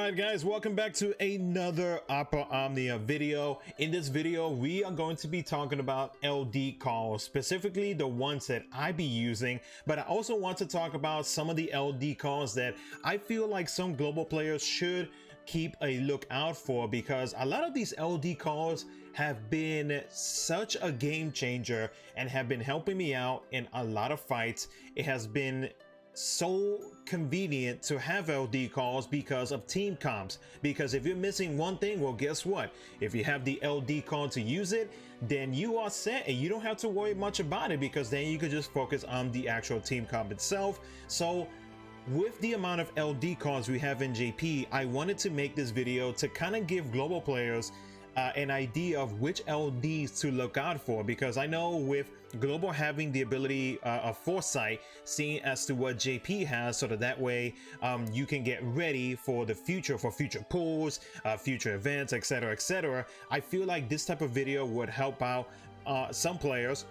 Alright guys, welcome back to another operaomnia video. In this video, we are going to be talking about LD calls, specifically the ones that I be using, but I also want to talk about some of the LD calls that I feel like some global players should keep a lookout for, because a lot of these LD calls have been such a game changer and have been helping me out in a lot of fights. It has been so convenient to have LD calls because of team comps, because if you're missing one thing, well, guess what? If you have the LD call to use it, then you are set and you don't have to worry much about it, because then you can just focus on the actual team comp itself. So with the amount of LD calls we have in JP, I wanted to make this video to kind of give global players an idea of which LDs to look out for, because I know with global having the ability of foresight, seeing as to what JP has, so that way you can get ready for the future, for future pools, future events, etc, etc. I feel like this type of video would help out some players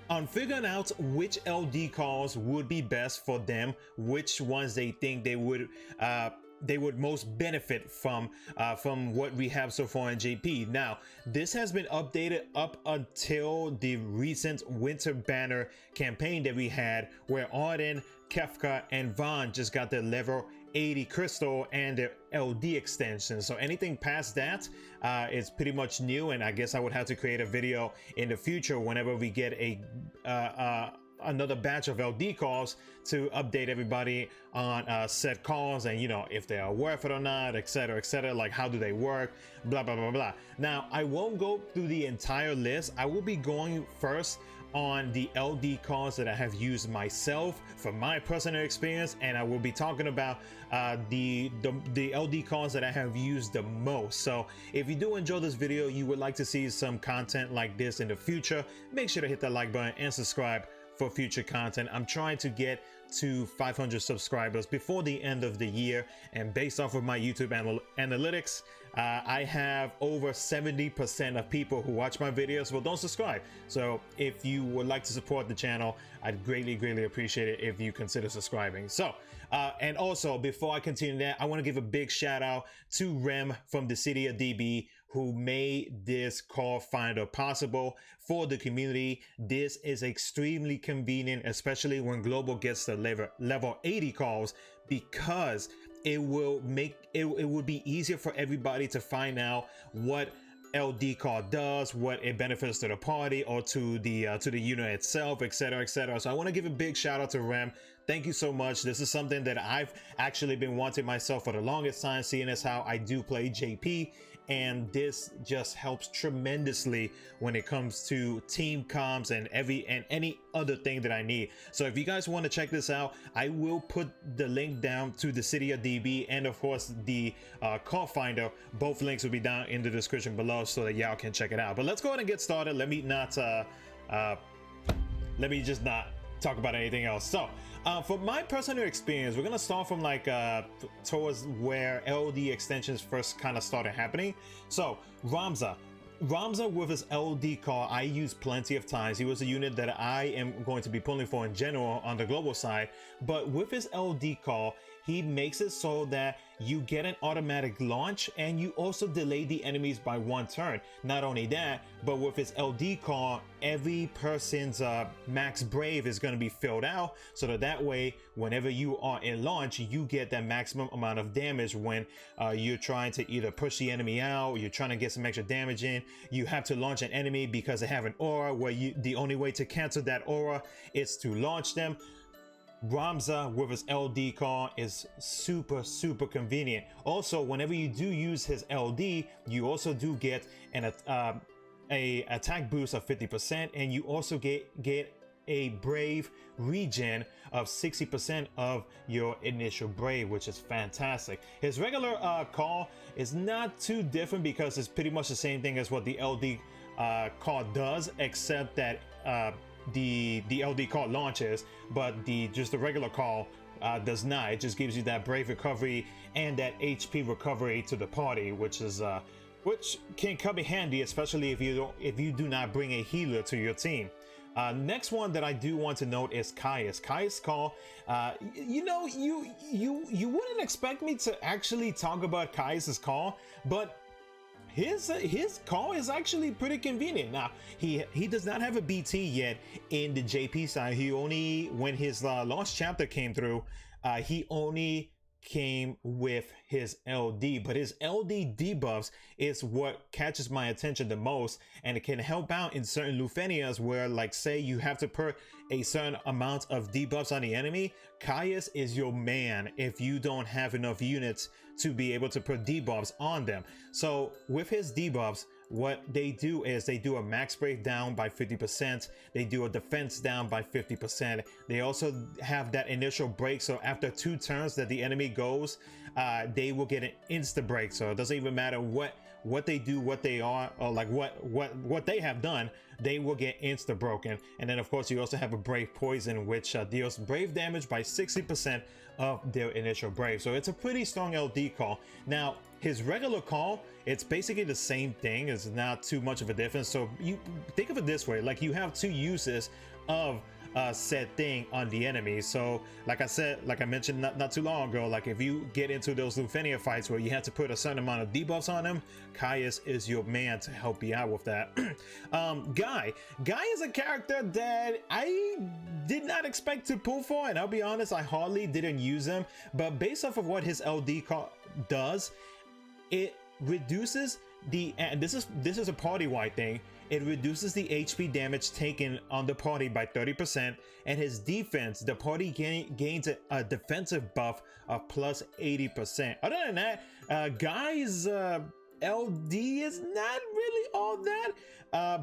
on figuring out which LD calls would be best for them, which ones they think they would most benefit from what we have so far in JP. Now, this has been updated up until the recent Winter Banner campaign that we had, where Arden, Kefka, and Vaughn just got their level 80 crystal and their LD extension. So anything past that is pretty much new, and I guess I would have to create a video in the future whenever we get another batch of LD calls to update everybody on set calls, and you know, if they are worth it or not, etc, etc, like how do they work, blah blah blah blah. Now, I won't go through the entire list. I will be going first on the LD calls that I have used myself from my personal experience, and I will be talking about the LD calls that I have used the most. So if you do enjoy this video, you would like to see some content like this in the future, make sure to hit that like button and subscribe for future content. I'm trying to get to 500 subscribers before the end of the year, and based off of my YouTube analytics, I have over 70% of people who watch my videos will don't subscribe. So if you would like to support the channel, I'd greatly appreciate it if you consider subscribing. So and also, before I continue that, I want to give a big shout out to Rem from Dissidiaoperaomnia, who made this call finder possible for the community. This is extremely convenient, especially when global gets to level 80 calls, because it will make it would be easier for everybody to find out what LD call does, what it benefits to the party or to the unit itself, etc, etc. So I want to give a big shout out to Rem. Thank you so much. This is something that I've actually been wanting myself for the longest time, seeing as how I do play JP, and this just helps tremendously when it comes to team comms and any other thing that I need. So if you guys want to check this out, I will put the link down to the Dissidiaoperaomnia and of course the call finder. Both links will be down in the description below so that y'all can check it out. But let's go ahead and get started. Let me just not talk about anything else. So for my personal experience, we're gonna start from like towards where LD extensions first kind of started happening. So Ramza with his LD call, I used plenty of times. He was a unit that I am going to be pulling for in general on the global side, but with his LD call, he makes it so that you get an automatic launch and you also delay the enemies by one turn. Not only that, but with his LD call, every person's max brave is going to be filled out, so that way whenever you are in launch, you get that maximum amount of damage when you're trying to either push the enemy out, you're trying to get some extra damage in. You have to launch an enemy because they have an aura where the only way to cancel that aura is to launch them. Ramza with his LD call is super convenient. Also, whenever you do use his LD, you also do get an a attack boost of 50%, and you also get a brave regen of 60% of your initial brave, which is fantastic. His regular call is not too different because it's pretty much the same thing as what the LD call does, except that the LD call launches, but just the regular call does not. It just gives you that brave recovery and that HP recovery to the party, which can come in handy, especially if you do not bring a healer to your team. Next one that I do want to note is Caius. Caius call. You know, you wouldn't expect me to actually talk about Caius's call, but his call is actually pretty convenient. Now he does not have a BT yet in the JP side. He only, when his lost chapter came through, he only came with his LD, but his LD debuffs is what catches my attention the most, and it can help out in certain Lufenias where, like, say you have to put a certain amount of debuffs on the enemy. Caius is your man if you don't have enough units to be able to put debuffs on them. So with his debuffs, what they do is they do a max brave down by 50%. They do a defense down by 50%. They also have that initial break. So after 2 turns that the enemy goes, they will get an insta break. So it doesn't even matter what they do, what they are, or like what they have done, they will get insta broken. And then of course you also have a brave poison, which deals brave damage by 60% of their initial brave. So it's a pretty strong LD call. Now his regular call, it's basically the same thing. It's not too much of a difference. So you think of it this way, like you have 2 uses of said thing on the enemy. So like I said, like I mentioned not too long ago, like if you get into those Lufenia fights where you have to put a certain amount of debuffs on them, Caius is your man to help you out with that. Guy is a character that I did not expect to pull for, and I'll be honest, I hardly didn't use him, but based off of what his LD does, it reduces the, and this is a party-wide thing, it reduces the HP damage taken on the party by 30%, and his defense, the party gains a defensive buff of plus 80%. Other than that, Guy's LD is not really all that,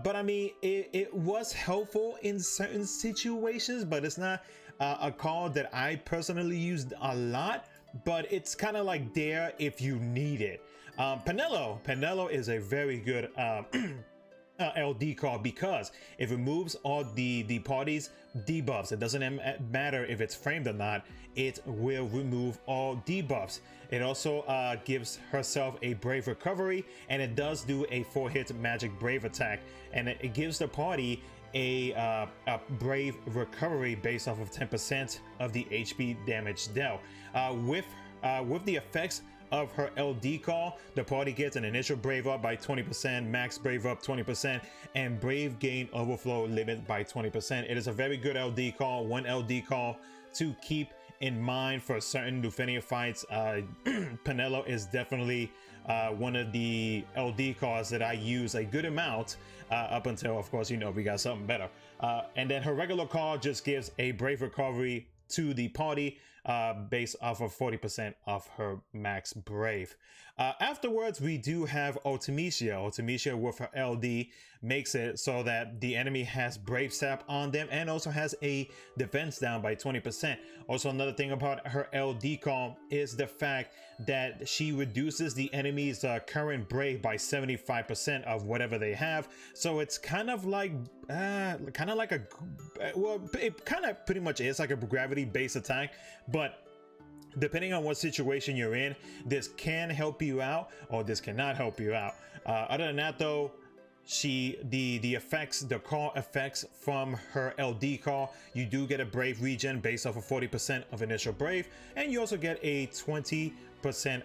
but I mean, it was helpful in certain situations, but it's not a call that I personally used a lot, but it's kind of like there if you need it. Penelo is a very good LD call because it removes all the party's debuffs. It doesn't matter if it's framed or not, it will remove all debuffs. It also gives herself a brave recovery, and it does do a 4-hit magic brave attack, and it gives the party a brave recovery based off of 10% of the HP damage dealt. With the effects of her LD call, the party gets an initial brave up by 20%, max brave up 20%, and brave gain overflow limit by 20%. It is a very good LD call, one LD call to keep in mind for certain Lufenia fights. Penelo is definitely one of the LD calls that I use a good amount up until, of course, you know, we got something better. And then her regular call just gives a brave recovery to the party based off of 40% of her max brave. Afterwards, we do have Ultimecia. Ultimecia with her LD makes it so that the enemy has brave sap on them and also has a defense down by 20%. Also, another thing about her LD call is the fact that she reduces the enemy's current brave by 75% of whatever they have. So it's kind of like well, it kind of pretty much is like a gravity based attack, but depending on what situation you're in, this can help you out or this cannot help you out. Other than that though, the call effects from her LD call, you do get a brave regen based off of 40% of initial brave, and you also get a 20%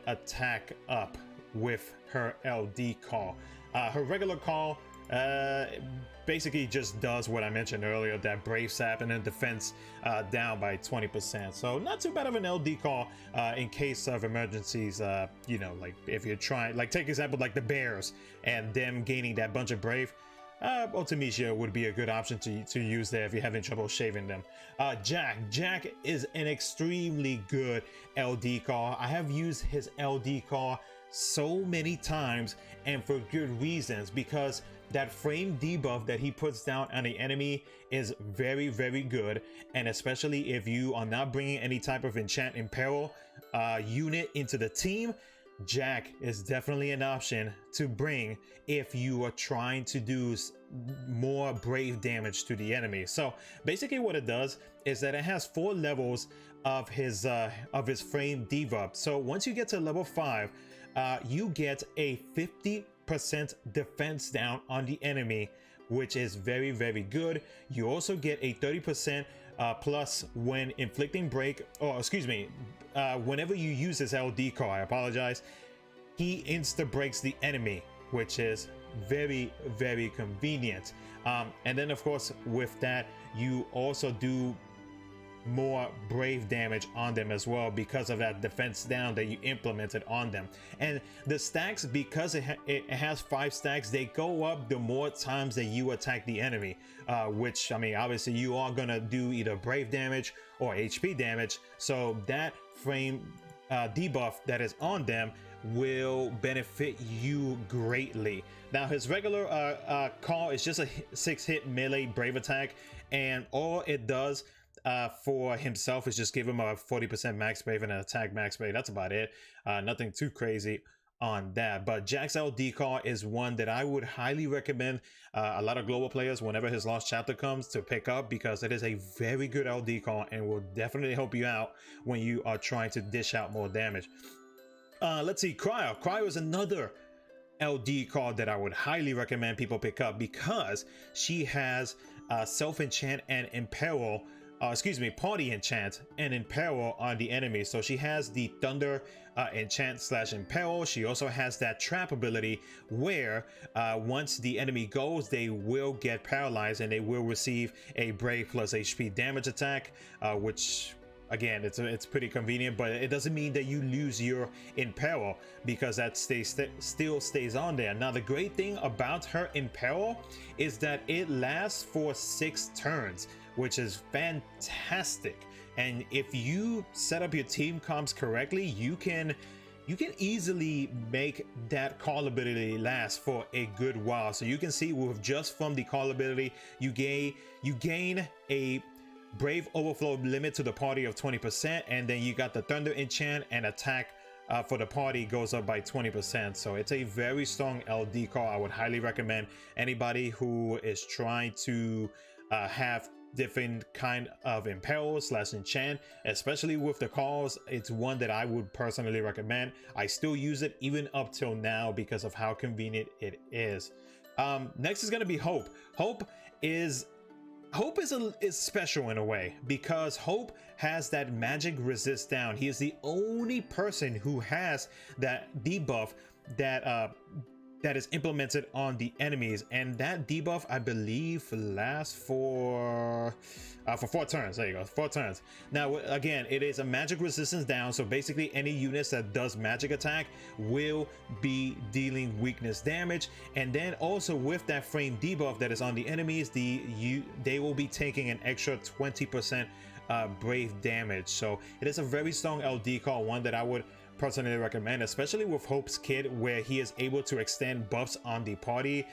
attack up with her LD call. Her regular call basically just does what I mentioned earlier, that brave sap and then defense down by 20%. So not too bad of an LD call in case of emergencies. You know, like if you're trying, like take example like the bears and them gaining that bunch of brave, Ultimecia would be a good option to use there if you're having trouble shaving them. Jack is an extremely good LD call. I have used his LD call so many times, and for good reasons, because that frame debuff that he puts down on the enemy is very, very good, and especially if you are not bringing any type of enchant in peril unit into the team, Jack is definitely an option to bring if you are trying to do more brave damage to the enemy. So basically what it does is that it has 4 levels of his frame debuff. So once you get to level 5, you get a 50% defense down on the enemy which is very, very good. You also get a 30% plus when inflicting break, or excuse me, whenever you use this LD call, I apologize, he insta breaks the enemy, which is very, very convenient. And then of course with that you also do more brave damage on them as well because of that defense down that you implemented on them. And the stacks, because it has 5 stacks, they go up the more times that you attack the enemy, which, I mean, obviously you are gonna do either brave damage or HP damage, so that frame debuff that is on them will benefit you greatly. Now his regular call is just a 6-hit melee brave attack, and all it does for himself is just give him a 40% max brave and an attack max brave. That's about it. Nothing too crazy on that. But Jack's LD call is one that I would highly recommend a lot of global players whenever his lost chapter comes to pick up, because it is a very good LD call and will definitely help you out when you are trying to dish out more damage. Let's see, Cryo. Cryo is another LD card that I would highly recommend people pick up, because she has self-enchant and imperil, party enchant and imperil on the enemy. So she has the thunder enchant / imperil. She also has that trap ability where once the enemy goes, they will get paralyzed and they will receive a brave plus HP damage attack, which again, it's pretty convenient, but it doesn't mean that you lose your imperil, because that still stays on there. Now the great thing about her imperil is that it lasts for 6 turns, which is fantastic. And if you set up your team comps correctly, you can easily make that call ability last for a good while. So you can see with just from the call ability, you gain a brave overflow limit to the party of 20%, and then you got the thunder enchant and attack for the party goes up by 20%. So it's a very strong LD call. I would highly recommend anybody who is trying to have different kind of imperil / enchant, especially with the calls. It's one that I would personally recommend. I still use it even up till now because of how convenient it is. Next is going to be Hope. Hope is special in a way, because Hope has that magic resist down. He is the only person who has that debuff that is implemented on the enemies, and that debuff I believe lasts for 4 turns. There you go, 4 turns. Now again, it is a magic resistance down, so basically any units that does magic attack will be dealing weakness damage. And then also with that frame debuff that is on the enemies, they will be taking an extra 20% brave damage. So it is a very strong LD call, one that I would personally recommend, especially with Hope's kit, where he is able to extend buffs on the party.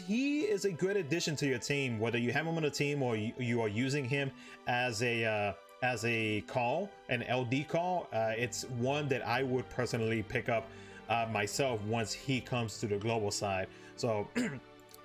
He is a good addition to your team, whether you have him on a team or you are using him as a call, an LD call. It's one that I would personally pick up myself once he comes to the global side. So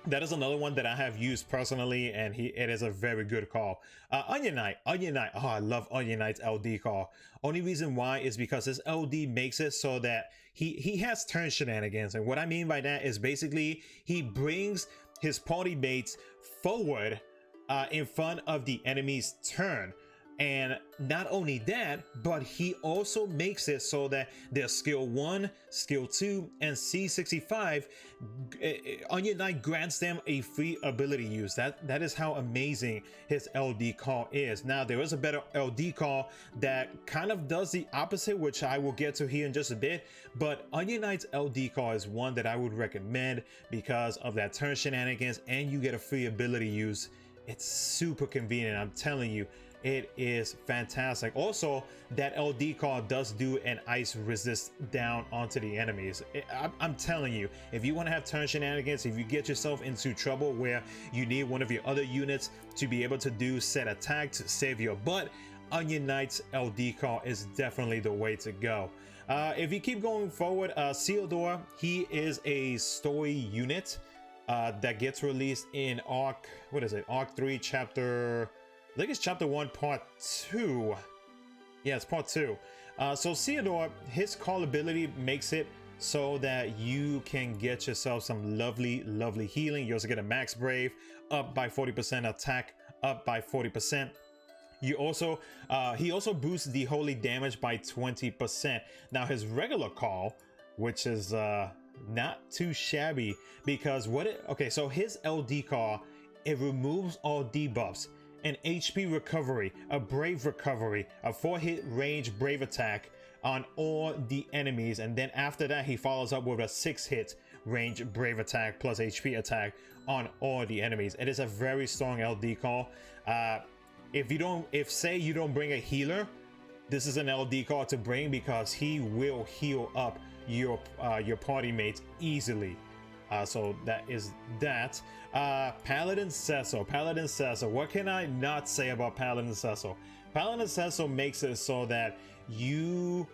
that is another one that I have used personally, and it is a very good call. Onion Knight. Oh, I love Onion Knight's LD call. Only reason why is because this LD makes it so that he has turn shenanigans, and what I mean by that is basically he brings his party mates forward in front of the enemy's turn. And not only that, but he also makes it so that their skill 1, skill 2, and C65, Onion Knight grants them a free ability use. That is how amazing his LD call is. Now, there is a better LD call that kind of does the opposite, which I will get to here in just a bit. But Onion Knight's LD call is one that I would recommend because of that turn shenanigans, and you get a free ability use. It's super convenient, I'm telling you. It is fantastic. Also, that LD call does do an ice resist down onto the enemies. I'm telling you, if you want to have turn shenanigans, if you get yourself into trouble where you need one of your other units to be able to do set attack to save your butt, Onion Knight's LD call is definitely the way to go. If you keep going forward, Theodore, he is a story unit that gets released in Arc 3 chapter, I think it's chapter 1 part 2. Yeah, it's part 2. So Theodore, his call ability makes it so that you can get yourself some lovely healing. You also get a max brave up by 40%, attack up by 40%. You also he also boosts the holy damage by 20%. Now his regular call, which is not too shabby, because so his LD call, it removes all debuffs, an HP recovery, a brave recovery, a 4-hit range brave attack on all the enemies, and then after that he follows up with a 6-hit range brave attack plus HP attack on all the enemies. It is a very strong LD call. If say you don't bring a healer, this is an LD call to bring, because he will heal up your party mates easily. So that is that. Paladin Cecil. What can I not say about Paladin Cecil? Paladin Cecil makes it so that your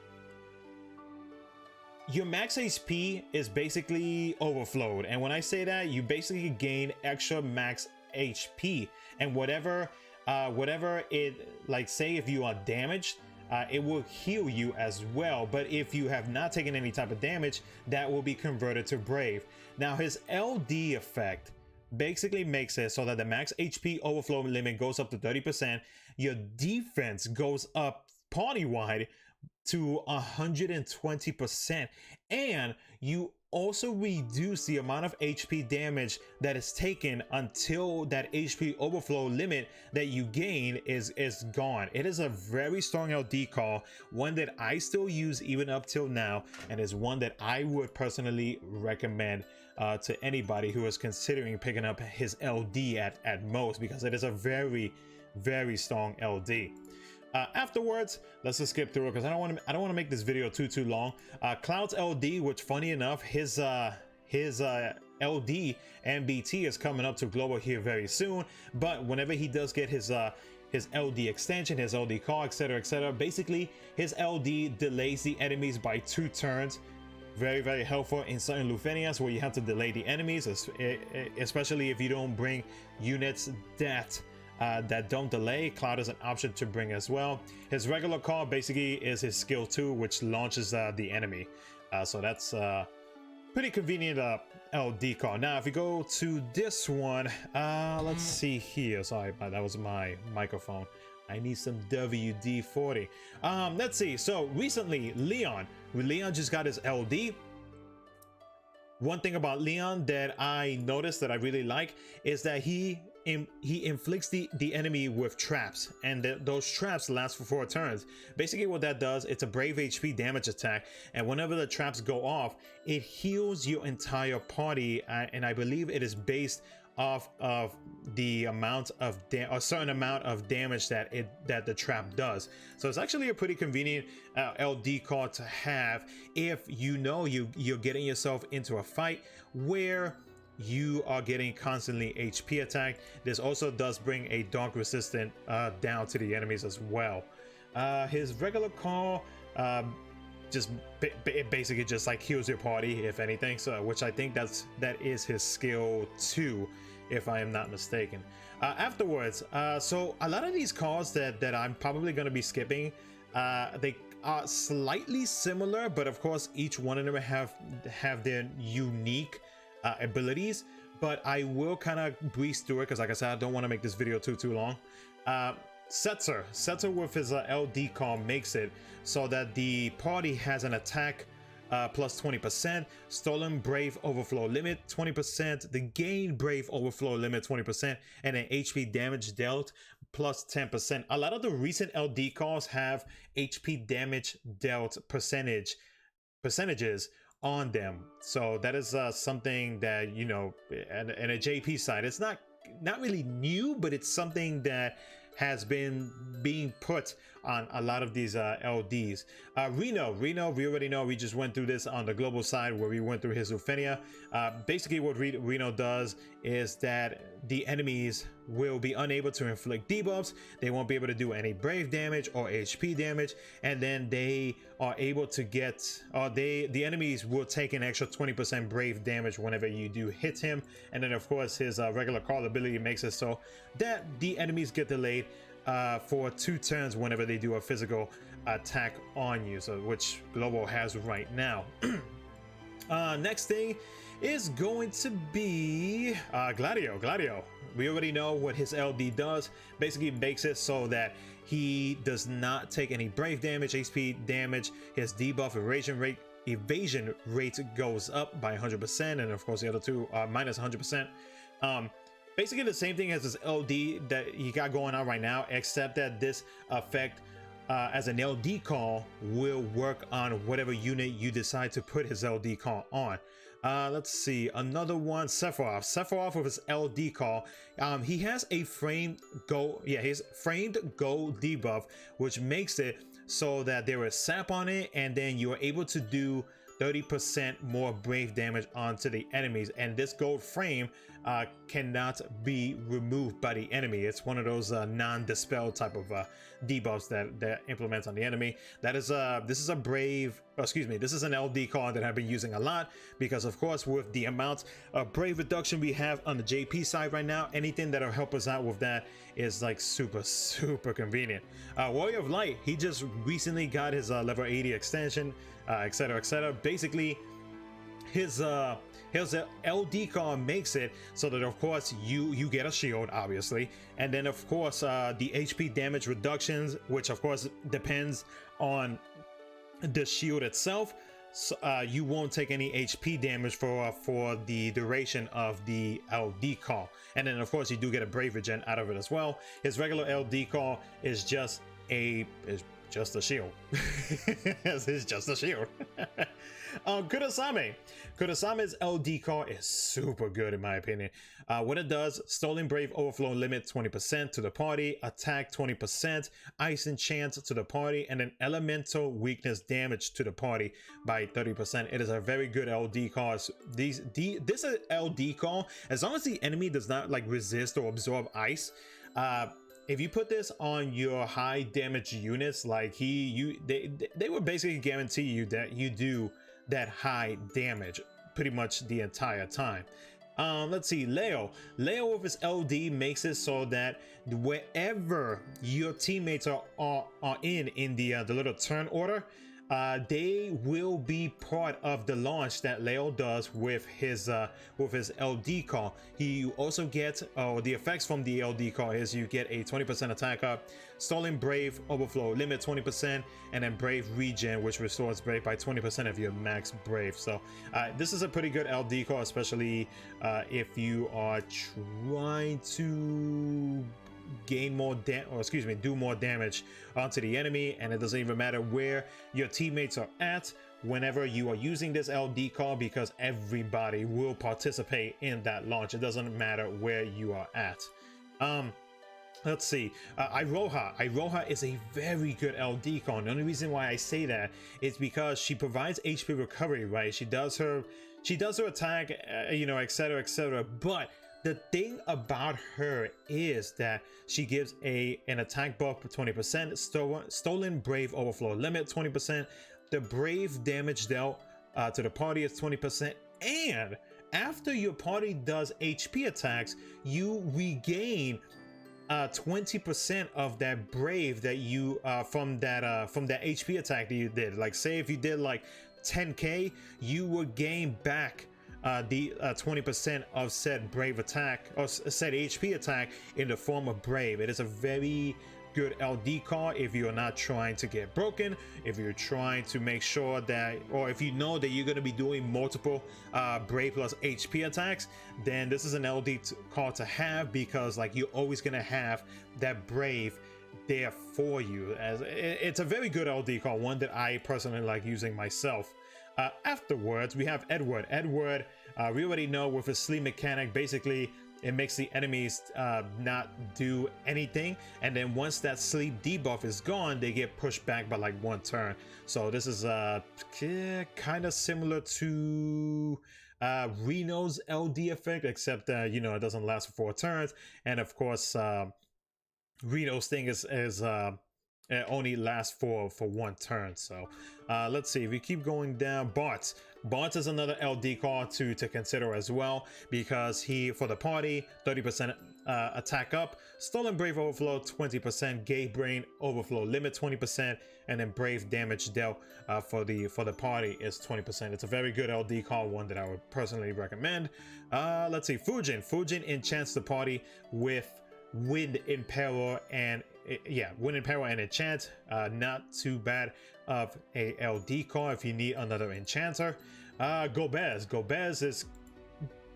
max HP is basically overflowed, and when I say that, you basically gain extra max HP, and whatever it, like, say if you are damaged, it will heal you as well. But if you have not taken any type of damage, that will be converted to brave. Now his LD effect basically makes it so that the max HP overflow limit goes up to 30%. Your defense goes up party-wide to 120%, and you also reduce the amount of HP damage that is taken until that HP overflow limit that you gain is gone. It is a very strong LD call, one that I still use even up till now, and is one that I would personally recommend to anybody who is considering picking up his LD at most, because it is a very strong LD. Afterwards, let's just skip through it, because I don't want to make this video too long. Cloud's LD, which funny enough, his LD MBT is coming up to global here very soon. But whenever he does get his LD extension, his LD call, etc., basically his LD delays the enemies by 2 turns. Very helpful in certain Lufenias where you have to delay the enemies, especially if you don't bring units that don't delay. Cloud is an option to bring as well. His regular call basically is his skill 2, which launches the enemy. So that's pretty convenient LD call. Now if you go to this one, let's see here. Sorry, that was my microphone. I need some WD-40. Let's see. So recently, Leon just got his LD. One thing about Leon that I noticed that I really like is that he inflicts the enemy with traps, and those traps last for 4 turns. Basically what that does, it's a brave HP damage attack, and whenever the traps go off, it heals your entire party, and I believe it is based off of the amount of a certain amount of damage that the trap does. So it's actually a pretty convenient LD card to have if you know you're getting yourself into a fight where you are getting constantly HP attacked. This also does bring a dark resistant down to the enemies as well. His regular call it basically just like heals your party, if anything, so which I think that is his skill 2, if I am not mistaken. Afterwards, so a lot of these calls that I'm probably going to be skipping, they are slightly similar, but of course each one of them have their unique abilities, but I will kind of breeze through it because, like I said, I don't want to make this video too long. Setzer with his LD call makes it so that the party has an attack plus 20%, stolen brave overflow limit 20%, the gain brave overflow limit 20%, and an HP damage dealt plus 10%. A lot of the recent LD calls have HP damage dealt percentages on them, so that is something that, you know, and a JP side, it's not really new, but it's something that has been being put on a lot of these LDs. Reno, we already know, we just went through this on the global side where we went through his Euphenia. Basically what Reno does is that the enemies will be unable to inflict debuffs, they won't be able to do any brave damage or HP damage, and then they are able to get, the enemies will take an extra 20% brave damage whenever you do hit him. And then of course his regular call ability makes it so that the enemies get delayed for 2 turns whenever they do a physical attack on you, so which global has right now. Next thing is going to be Gladio. We already know what his LD does. Basically makes it so that he does not take any brave damage, HP damage. His debuff evasion rate goes up by 100%, and of course the other two are minus 100%. Basically the same thing as his LD that he got going on right now, except that this effect as an LD call will work on whatever unit you decide to put his LD call on. Let's see, another one, Sephiroth with his LD call. He has a framed go debuff, which makes it so that there is sap on it, and then you are able to do 30% more brave damage onto the enemies, and this gold frame cannot be removed by the enemy. It's one of those non-dispel type of debuffs that implements on the enemy. That is this is an LD card that I've been using a lot, because of course with the amount of brave reduction we have on the JP side right now, anything that'll help us out with that is like super convenient. Warrior of Light, he just recently got his level 80 extension, etc. Basically his LD card makes it so that of course you get a shield, obviously, and then of course the HP damage reductions, which of course depends on the shield itself. So, you won't take any HP damage for the duration of the LD call, and then of course you do get a brave regen out of it as well. His regular LD call is just a shield. It's just a shield. Kudasame's LD call is super good in my opinion. What it does: Stolen Brave Overflow limit 20% to the party, attack 20%, ice enchant to the party, and then elemental weakness damage to the party by 30%. It is a very good LD call. This LD call, as long as the enemy does not like resist or absorb ice, if you put this on your high damage units, like they will basically guarantee you that you do that high damage pretty much the entire time. Let's see, Leo with his LD makes it so that wherever your teammates are in the little turn order, they will be part of the launch that Leo does with his LD call. He also gets the effects from the LD call is you get a 20% attack up, Stolen Brave Overflow limit 20%, and then Brave Regen, which restores Brave by 20% of your max Brave. So this is a pretty good LD call, especially if you are trying to gain more do more damage onto the enemy, and it doesn't even matter where your teammates are at whenever you are using this LD call, because everybody will participate in that launch. It doesn't matter where you are at. Let's see, Iroha is a very good LD call. The only reason why I say that is because she provides HP recovery, right? She does her attack, etc. But the thing about her is that she gives an attack buff for 20%, Stolen Brave Overflow limit 20%, the brave damage dealt to the party is 20%, and after your party does HP attacks, you regain 20% of that brave that you from that HP attack that you did. Like, say if you did like 10k, you would gain back the 20% of said brave attack or said HP attack in the form of brave. It is a very good LD call if you're not trying to get broken, if you're trying to make sure that, or if you know that you're going to be doing multiple brave plus HP attacks, then this is an LD call to have, because like you're always going to have that brave there for you. As it's a very good LD call, one that I personally like using myself. Afterwards, we have Edward. We already know with his sleep mechanic, basically it makes the enemies not do anything, and then once that sleep debuff is gone, they get pushed back by like 1 turn. So this is kind of similar to Reno's LD effect, except that it doesn't last for 4 turns, and of course Reno's thing is it only lasts for 1 turn. So let's see, if we keep going down, Bart is another LD call to consider as well, because he, for the party, 30% attack up, stolen brave overflow 20%, gay brain overflow limit 20%, and then brave damage dealt for the party is 20%. It's a very good LD call, one that I would personally recommend. Let's see, Fujin enchants the party with Wind Imperil and Wind Imperil and enchant. Not too bad of a LD call if you need another enchanter. Gobez is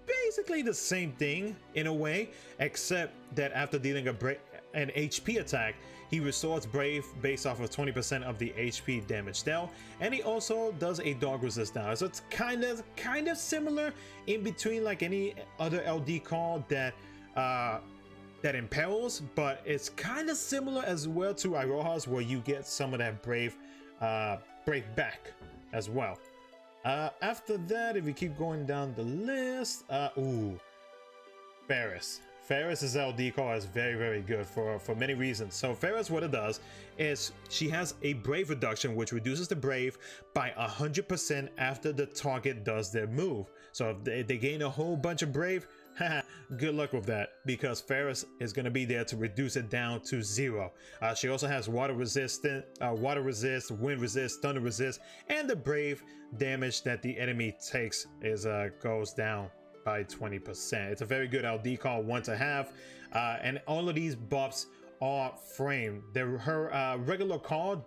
basically the same thing in a way, except that after dealing an HP attack, he restores brave based off of 20% of the HP damage dealt, and he also does a dog resist now. So it's kind of similar in between like any other LD call that impels, but it's kind of similar as well to Iroha's, where you get some of that brave back as well. After that, if we keep going down the list, Ferris's LD call is very, very good for many reasons. So Ferris, what it does is she has a brave reduction, which reduces the brave by 100% after the target does their move. So if they gain a whole bunch of brave, good luck with that, because Ferris is going to be there to reduce it down to 0. She also has water resist, wind resist, thunder resist, and the brave damage that the enemy takes is goes down by 20%. It's a very good LD call, one to have, and all of these buffs are framed. Her regular call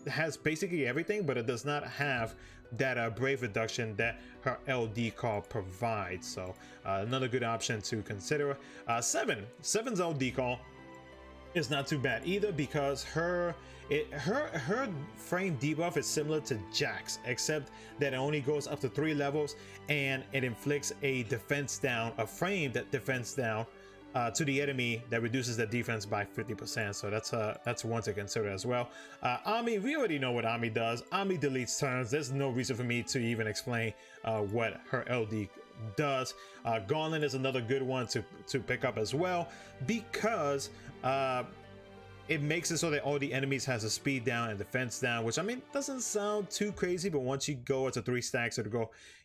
has basically everything, but it does not have that brave reduction that her LD call provides. So another good option to consider. Seven's LD call is not too bad either, because her frame debuff is similar to Jack's, except that it only goes up to 3 levels, and it inflicts a defense down, a frame that defense down to the enemy that reduces the defense by 50%. So that's one to consider as well. Ami, we already know what Ami does. Ami deletes turns. There's no reason for me to even explain what her LD does. Garland is another good one to pick up as well, because it makes it so that all the enemies has a speed down and defense down, which I mean doesn't sound too crazy, but once you go to 3 stacks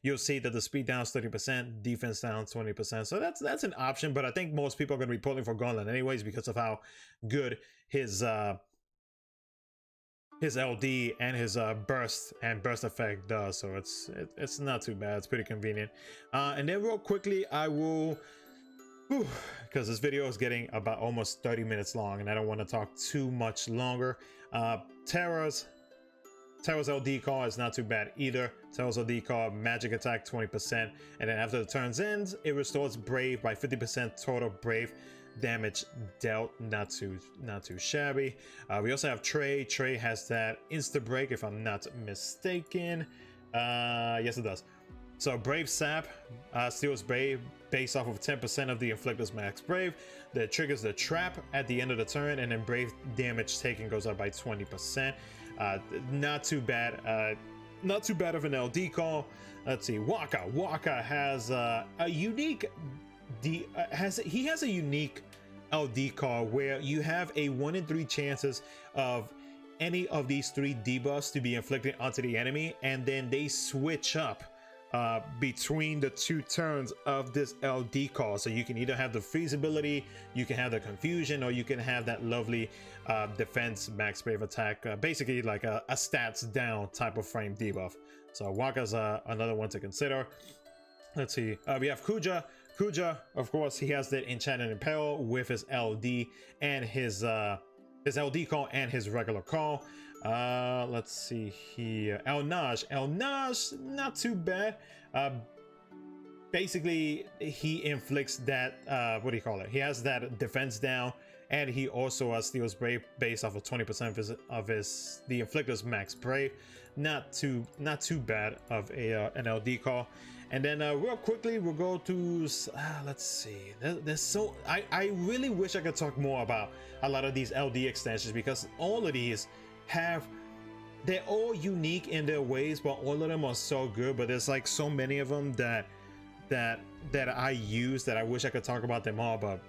you'll see that the speed down is 30%, defense down 20%. So that's an option, but I think most people are going to be pulling for Garland anyways because of how good his LD and his burst effect does. So it's not too bad. It's pretty convenient. And then real quickly, I will, because this video is getting about almost 30 minutes long and I don't want to talk too much longer. Terra's LD call is not too bad either. Terra's LD call, magic attack 20%, and then after the turns ends, it restores brave by 50% total brave damage dealt. Not too shabby. We also have Trey. Trey has that insta break, if I'm not mistaken. Yes, it does. So brave sap steals brave based off of 10% of the inflictor's max brave. That triggers the trap at the end of the turn, and then brave damage taken goes up by 20%. Not too bad. Not too bad of an LD call. Let's see. Waka has a unique he has a unique LD call where you have a 1 in 3 chances of any of these 3 debuffs to be inflicted onto the enemy, and then they switch up between the 2 turns of this LD call. So you can either have the feasibility, you can have the confusion, or you can have that lovely defense max brave attack, basically like a stats down type of frame debuff. So Waka's another one to consider. Let's see, we have Kuja, of course. He has the enchanted impel with his LD and his LD call and his regular call. Let's see here. El Naj, not too bad. Basically, he inflicts that, what do you call it? He has that defense down, and he also steals brave based off of 20% of the inflictor's max brave. Not too bad of an LD call. And then real quickly, we'll go to let's see. There's so I really wish I could talk more about a lot of these LD extensions, because all of these they're all unique in their ways, but all of them are so good. But there's like so many of them that I use that I wish I could talk about them all, but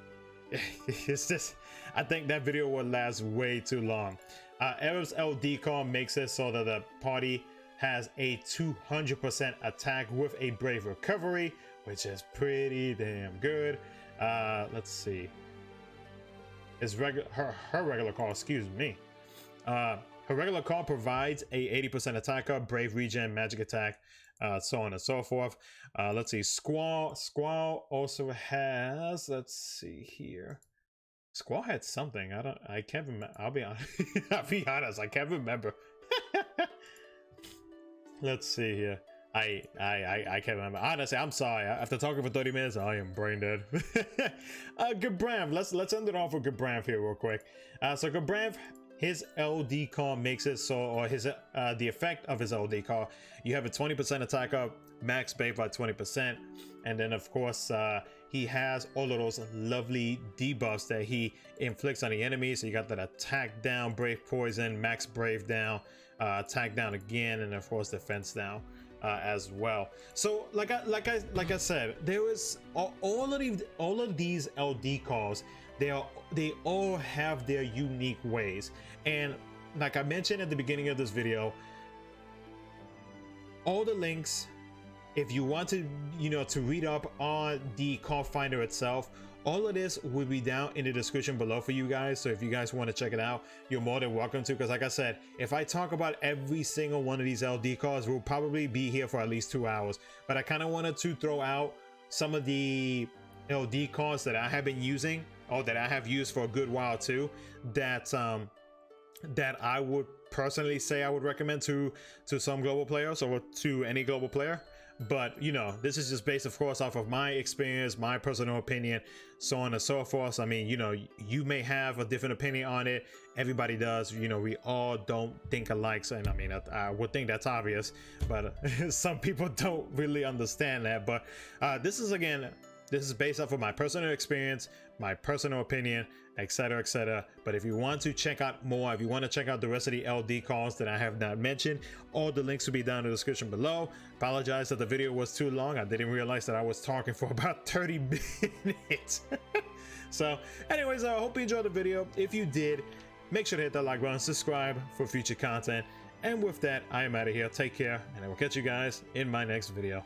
it's just, I think that video would last way too long. Everest's LD call makes it so that the party has a 200% attack with a brave recovery, which is pretty damn good. Let's see. her regular call, excuse me. Her regular call provides a 80% attacker, brave regen, magic attack, so on and so forth. Let's see, Squall also has, let's see here. Squall had something. I can't remember. I'll be honest, I can't remember. Let's see here. I can't remember. Honestly, I'm sorry. After talking for 30 minutes, I am brain dead. Gabranth. Let's end it off with Gabranth here real quick. So Gabranth, his LD call makes it so, or his the effect of his LD call, you have a 20% attacker, max brave by 20%, and then of course he has all of those lovely debuffs that he inflicts on the enemy. So you got that attack down, brave poison, max brave down, attack down again, and of course defense down as well. So like I said, there is all of these LD calls. They all have their unique ways, and like I mentioned at the beginning of this video, all the links, if you want to, to read up on the call finder itself, all of this will be down in the description below for you guys. So if you guys want to check it out, you're more than welcome to, because like I said, if I talk about every single one of these LD calls, we'll probably be here for at least 2 hours. But I kind of wanted to throw out some of the LD calls that I have been using, or that I have used for a good while too, that I would personally say I would recommend to some global players, or to any global player. But this is just based, of course, off of my experience, my personal opinion, so on and so forth. I mean, you may have a different opinion on it. Everybody does. We all don't think alike. So, and I mean, I would think that's obvious, but some people don't really understand that. But this is based off of my personal experience, my personal opinion, etc, etc. But if you want to check out more, if you want to check out the rest of the LD calls that I have not mentioned, all the links will be down in the description below. Apologize that the video was too long. I didn't realize that I was talking for about 30 minutes. So anyways, I hope you enjoyed the video. If you did, make sure to hit that like button, subscribe for future content. And with that, I am out of here. Take care, and I will catch you guys in my next video.